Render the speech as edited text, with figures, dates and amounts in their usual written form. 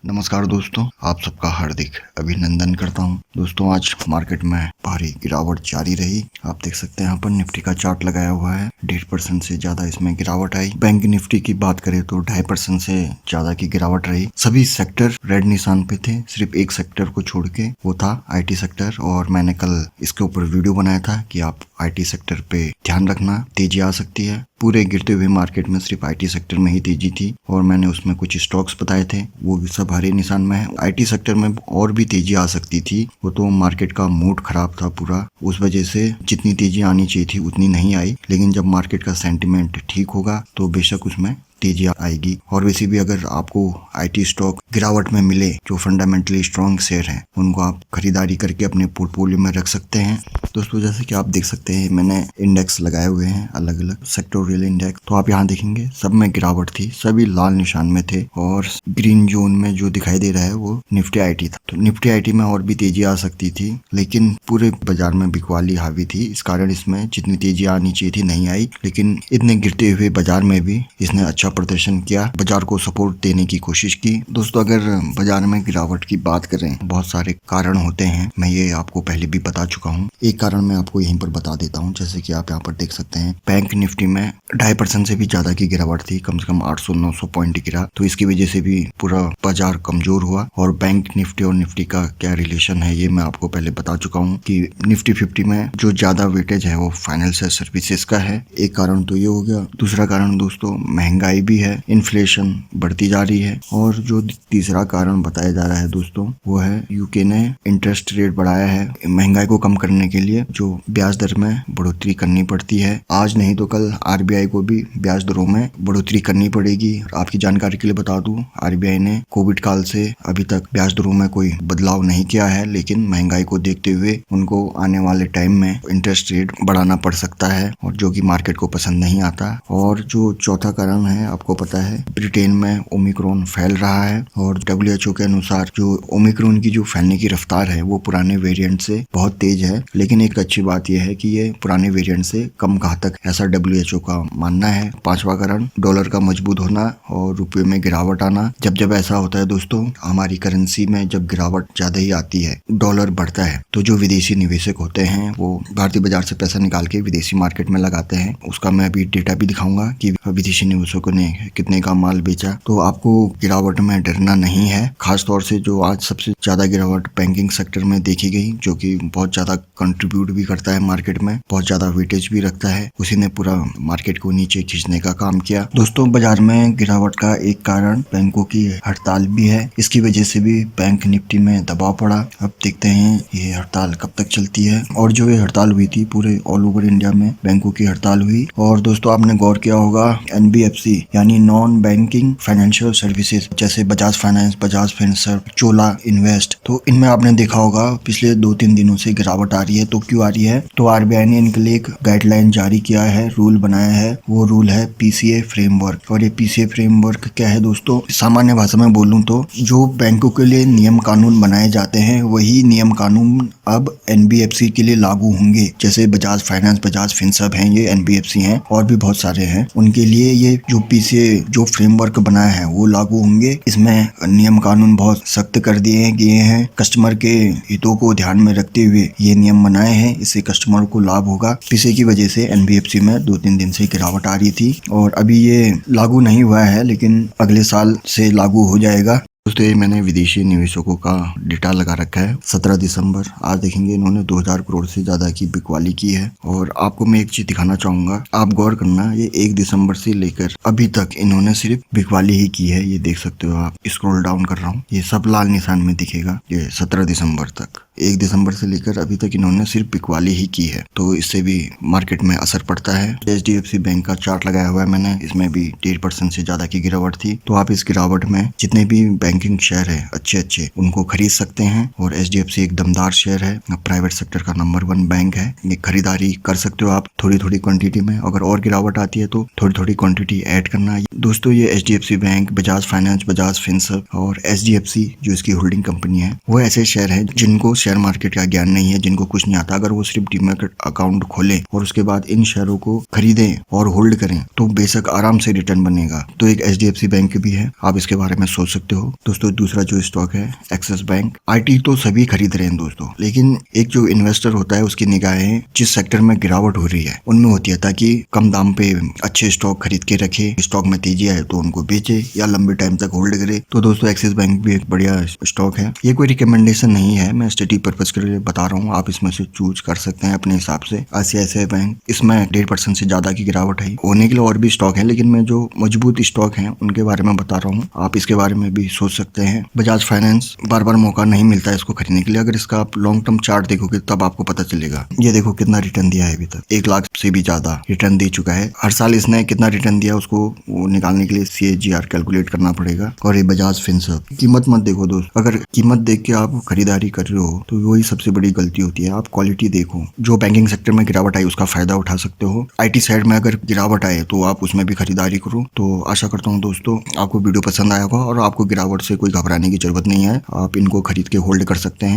नमस्कार दोस्तों, आप सबका हार्दिक अभिनंदन करता हूं। दोस्तों आज मार्केट में भारी गिरावट जारी रही। आप देख सकते हैं यहाँ पर निफ्टी का चार्ट लगाया हुआ है। 1.5% से ज्यादा इसमें गिरावट आई। बैंक निफ्टी की बात करें तो 2.5% से ज्यादा की गिरावट रही। सभी सेक्टर रेड निशान पे थे, सिर्फ एक सेक्टर को छोड़ के, वो था IT सेक्टर। और मैंने कल इसके ऊपर वीडियो बनाया था कि आप IT सेक्टर पे ध्यान रखना, तेजी आ सकती है। पूरे गिरते हुए मार्केट में सिर्फ IT सेक्टर में ही तेजी थी और मैंने उसमें कुछ स्टॉक्स बताए थे, वो भी सब हरे निशान में है। IT सेक्टर में और भी तेजी आ सकती थी, वो तो मार्केट का मूड खराब था पूरा, उस वजह से जितनी तेजी आनी चाहिए थी उतनी नहीं आई। लेकिन जब मार्केट का सेंटिमेंट ठीक होगा तो बेशक उसमें तेजी आएगी। और वैसे भी अगर आपको IT स्टॉक गिरावट में मिले जो फंडामेंटली स्ट्रॉन्ग शेयर हैं, उनको आप खरीदारी करके अपने पोर्टफोलियो में रख सकते हैं। दोस्तों जैसे कि आप देख सकते हैं मैंने इंडेक्स लगाए हुए हैं, अलग अलग सेक्टोरियल इंडेक्स। तो आप यहाँ देखेंगे सब में गिरावट थी, सभी लाल निशान में थे और ग्रीन जोन में जो दिखाई दे रहा है वो निफ्टी IT था। तो निफ्टी IT में और भी तेजी आ सकती थी, लेकिन पूरे बाजार में बिकवाली हावी थी, इस कारण इसमें जितनी तेजी आनी चाहिए थी नहीं आई। लेकिन इतने गिरते हुए बाजार में भी इसने अच्छा प्रदर्शन किया, बाजार को सपोर्ट देने की कोशिश की। दोस्तों अगर बाजार में गिरावट की बात करें, बहुत सारे कारण होते हैं, मैं ये आपको पहले भी बता चुका हूँ। एक कारण मैं आपको यहीं पर बता देता हूँ। जैसे कि आप यहाँ पर देख सकते हैं बैंक निफ्टी में 2.5% से भी ज्यादा की गिरावट थी, कम से कम 800-900 पॉइंट गिरा। तो इसकी वजह से भी पूरा बाजार कमजोर हुआ। और बैंक निफ्टी और निफ्टी का क्या रिलेशन है ये मैं आपको पहले बता चुका हूँ कि निफ्टी 50 में जो ज्यादा वेटेज है वो फाइनेंशियल सर्विसेज का है। एक कारण तो ये हो गया। दूसरा कारण दोस्तों महंगाई भी है, इन्फ्लेशन बढ़ती जा रही है। और जो तीसरा कारण बताया जा रहा है दोस्तों वो है यूके ने इंटरेस्ट रेट बढ़ाया है। महंगाई को कम करने के लिए जो ब्याज दर में बढ़ोतरी करनी पड़ती है, आज नहीं तो कल RBI को भी ब्याज दरों में बढ़ोतरी करनी पड़ेगी। आपकी जानकारी के लिए बता दूं, RBI ने कोविड काल से अभी तक ब्याज दरों में कोई बदलाव नहीं किया है, लेकिन महंगाई को देखते हुए उनको आने वाले टाइम में इंटरेस्ट रेट बढ़ाना पड़ सकता है, और जो कि मार्केट को पसंद नहीं आता। और जो चौथा कारण है, आपको पता है ब्रिटेन में ओमिक्रॉन फैल रहा है और WHO के अनुसार जो ओमिक्रॉन की जो फैलने की रफ्तार है वो पुराने वेरिएंट से बहुत तेज है। लेकिन एक अच्छी बात यह है कि ये पुराने वेरिएंट से कम घातक, ऐसा WHO का मानना है। पांचवा कारण डॉलर का मजबूत होना और रुपये में गिरावट आना। जब जब ऐसा होता है दोस्तों, हमारी करेंसी में जब गिरावट ज्यादा ही आती है, डॉलर बढ़ता है, तो जो विदेशी निवेशक होते हैं वो भारतीय बाजार से पैसा निकाल के विदेशी मार्केट में लगाते हैं। उसका मैं अभी डेटा भी दिखाऊंगा कि विदेशी निवेशकों ने कितने का माल बेचा। तो आपको गिरावट में डरना नहीं है। खास तौर से जो आज सबसे ज्यादा गिरावट बैंकिंग सेक्टर में देखी गई, जो कि बहुत ज्यादा कंट्रीब्यूट भी करता है मार्केट में, बहुत ज्यादा वेटेज भी रखता है, उसी ने पूरा मार्केट को नीचे खींचने का काम किया। दोस्तों बाजार में गिरावट का एक कारण बैंकों की हड़ताल भी है, इसकी वजह से भी बैंक निफ्टी में दबाव पड़ा। अब देखते हैं ये हड़ताल कब तक चलती है। और जो ये हड़ताल हुई थी पूरे ऑल ओवर इंडिया में बैंकों की हड़ताल हुई। और दोस्तों आपने गौर किया होगा NBFC यानी नॉन बैंकिंग फाइनेंशियल सर्विसेज, जैसे बजाज फाइनेंस, बजाज फिनसर्व, चोला इन्वेस्ट, तो इनमें आपने देखा होगा पिछले 2-3 दिनों से गिरावट आ रही है। तो क्यों आ रही है? तो RBI ने इनके लिए एक गाइडलाइन जारी किया है, रूल बनाया है। वो रूल है PCA फ्रेमवर्क। और ये PCA फ्रेमवर्क क्या है दोस्तों? सामान्य भाषा में बोलूं तो जो बैंकों के लिए नियम कानून बनाए जाते हैं वही नियम कानून अब NBFC के लिए लागू होंगे। जैसे बजाज फाइनेंस, बजाज फिनसर्व हैं, ये NBFC हैं, और भी बहुत सारे हैं। उनके लिए ये जो PCA जो फ्रेमवर्क बनाया है वो लागू होंगे। इसमें नियम कानून बहुत सख्त कर दिए गए हैं। कस्टमर के हितों को ध्यान में रखते हुए ये नियम बनाए हैं, इससे कस्टमर को लाभ होगा। PCA की वजह से NBFC में 2-3 दिन से गिरावट आ रही थी और अभी ये लागू नहीं हुआ है, लेकिन अगले साल से लागू हो जाएगा। दोस्तों ये मैंने विदेशी निवेशकों का डेटा लगा रखा है 17 दिसंबर। आज देखेंगे इन्होंने 2000 करोड़ से ज्यादा की बिकवाली की है। और आपको मैं एक चीज दिखाना चाहूंगा, आप गौर करना, ये 1 दिसंबर से लेकर अभी तक इन्होंने सिर्फ बिकवाली ही की है। ये देख सकते हो आप, स्क्रॉल डाउन कर रहा हूँ, ये सब लाल निशान में दिखेगा। ये 17 दिसंबर तक, 1 दिसंबर से लेकर अभी तक इन्होंने सिर्फ बिकवाली ही की है। तो इससे भी मार्केट में असर पड़ता है। HDFC बैंक का चार्ट लगाया हुआ है मैंने, इसमें भी 1.5% से ज्यादा की गिरावट थी। तो आप इस गिरावट में जितने भी बैंकिंग शेयर है अच्छे उनको खरीद सकते हैं। और HDFC एक दमदार शेयर है, प्राइवेट सेक्टर का नंबर 1 बैंक है, ये खरीदारी कर सकते हो आप। थोड़ी थोड़ी क्वांटिटी में, अगर और गिरावट आती है तो थोड़ी थोड़ी क्वांटिटी ऐड करना। दोस्तों ये HDFC bank, Bajaj finance, Bajaj Finserv और SDFC जो इसकी होल्डिंग कंपनी है, वो ऐसे शेयर है जिनको शेयर मार्केट का ज्ञान नहीं है, जिनको कुछ नहीं आता। अगर वो सिर्फ डीमैट अकाउंट खोलें और उसके बाद इन शेयरों को खरीदें और होल्ड करें तो बेशक आराम से रिटर्न बनेगा। तो एक HDFC बैंक भी है, आप इसके बारे में सोच सकते हो। दोस्तों दूसरा जो स्टॉक है एक्सिस बैंक। IT तो सभी खरीद रहे हैं दोस्तों, लेकिन एक जो इन्वेस्टर होता है उसकी निगाहें जिस सेक्टर में गिरावट हो रही है उनमें होती है, ताकि कम दाम पे अच्छे स्टॉक खरीद के रखे, स्टॉक में तेजी आए तो उनको बेचे या लंबे टाइम तक होल्ड करे। तो दोस्तों एक्सिस बैंक भी एक बढ़िया स्टॉक है। ये कोई रिकमेंडेशन नहीं है, मैं स्टडी पर्पज के लिए बता रहा हूँ, आप इसमें से चूज कर सकते हैं अपने हिसाब से। ICICI बैंक, इसमें 1.5% से ज्यादा की गिरावट है। होने के लिए और भी स्टॉक है, लेकिन मैं जो मजबूत स्टॉक है उनके बारे में बता रहा हूँ, आप इसके बारे में भी सोच सकते हैं। बजाज फाइनेंस, बार बार मौका नहीं मिलता है इसको खरीदने के लिए, अगर इसका आप लॉन्ग टर्म चार्ट देखोगे तब आपको पता चलेगा। ये देखो कितना रिटर्न दिया है अभी तक, 1 लाख से भी ज्यादा रिटर्न दे चुका है। हर साल इसने कितना रिटर्न दिया उसको वो निकालने के लिए CAGR कैलकुलेट करना पड़ेगा। और ये बजाज फिनसर्व, कीमत मत देखो दोस्त, अगर कीमत देख के आप खरीदारी कर रहे हो तो वही सबसे बड़ी गलती होती है। आप क्वालिटी देखो, जो बैंकिंग सेक्टर में गिरावट आई उसका फायदा उठा सकते हो। IT साइड में अगर गिरावट आए तो आप उसमें भी खरीदारी करो। तो आशा करता हूँ दोस्तों आपको वीडियो पसंद आया होगा और आपको गिरावट से कोई घबराने की जरूरत नहीं है, आप इनको खरीद के होल्ड कर सकते हैं।